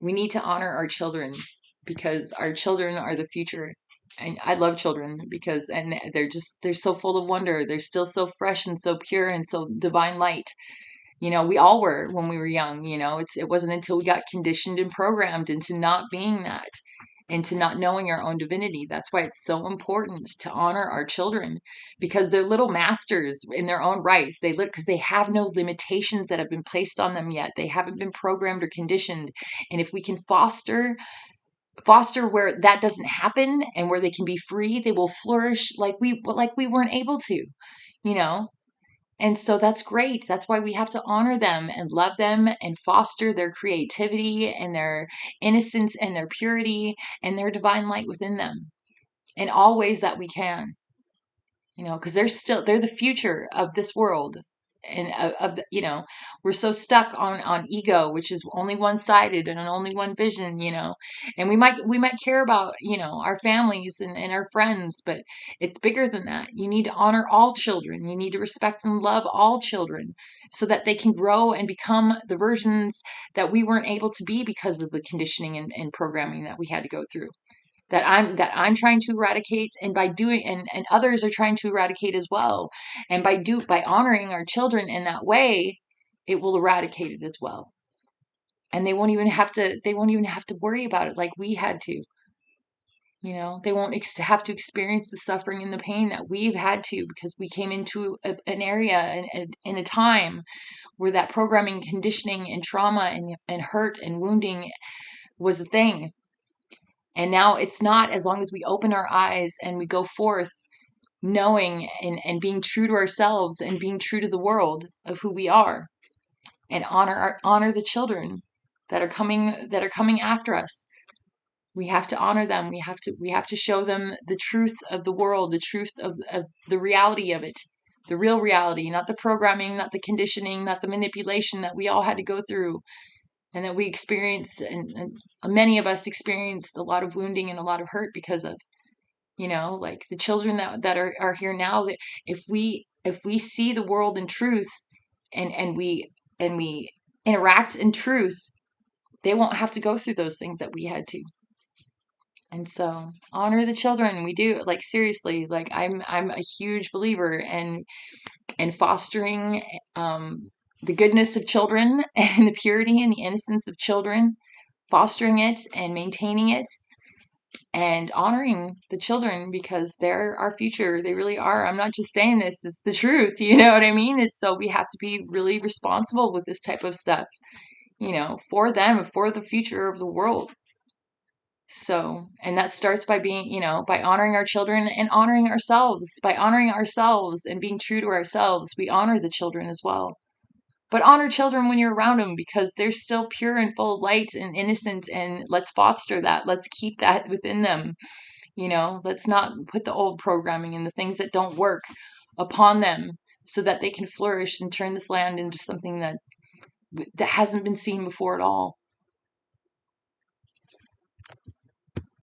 We need to honor our children because our children are the future. And I love children because, and they're so full of wonder. They're still so fresh and so pure and so divine light. We all were when we were young. It wasn't until we got conditioned and programmed into not being that, into not knowing our own divinity. That's why it's so important to honor our children, because they're little masters in their own rights. They live because they have no limitations that have been placed on them yet. They haven't been programmed or conditioned. And if we can foster where that doesn't happen and where they can be free, they will flourish like we weren't able to, you know. And so that's great. That's why we have to honor them and love them and foster their creativity and their innocence and their purity and their divine light within them in all ways that we can, because they're the future of this world. And we're so stuck on ego, which is only one-sided and only one vision, and we might care about, our families and our friends, but it's bigger than that. You need to honor all children. You need to respect and love all children so that they can grow and become the versions that we weren't able to be because of the conditioning and programming that we had to go through, that I'm trying to eradicate, and by doing, and others are trying to eradicate as well. And by honoring our children in that way, it will eradicate it as well. And they won't even have to worry about it like we had to. They won't have to experience the suffering and the pain that we've had to, because we came into an area and in a time where that programming, conditioning, and trauma and hurt and wounding was a thing. And now it's not, as long as we open our eyes and we go forth knowing and being true to ourselves and being true to the world of who we are, and honor the children that are coming after us. We have to honor them. We have to show them the truth of the world, the truth of the reality of it, the real reality, not the programming, not the conditioning, not the manipulation that we all had to go through and that we experienced, and many of us experienced a lot of wounding and a lot of hurt because of, like the children that are here now, that if we see the world in truth, and we interact in truth, they won't have to go through those things that we had to. And so honor the children. We do, like, seriously, like I'm a huge believer in fostering the goodness of children and the purity and the innocence of children, fostering it and maintaining it and honoring the children, because they're our future. They really are. I'm not just saying this, it's the truth. You know what I mean? It's so we have to be really responsible with this type of stuff, for them, for the future of the world. So, and that starts by being, by honoring our children and honoring ourselves. By honoring ourselves and being true to ourselves, we honor the children as well. But honor children when you're around them, because they're still pure and full of light and innocent, and let's foster that. Let's keep that within them. Let's not put the old programming and the things that don't work upon them, so that they can flourish and turn this land into something that hasn't been seen before at all.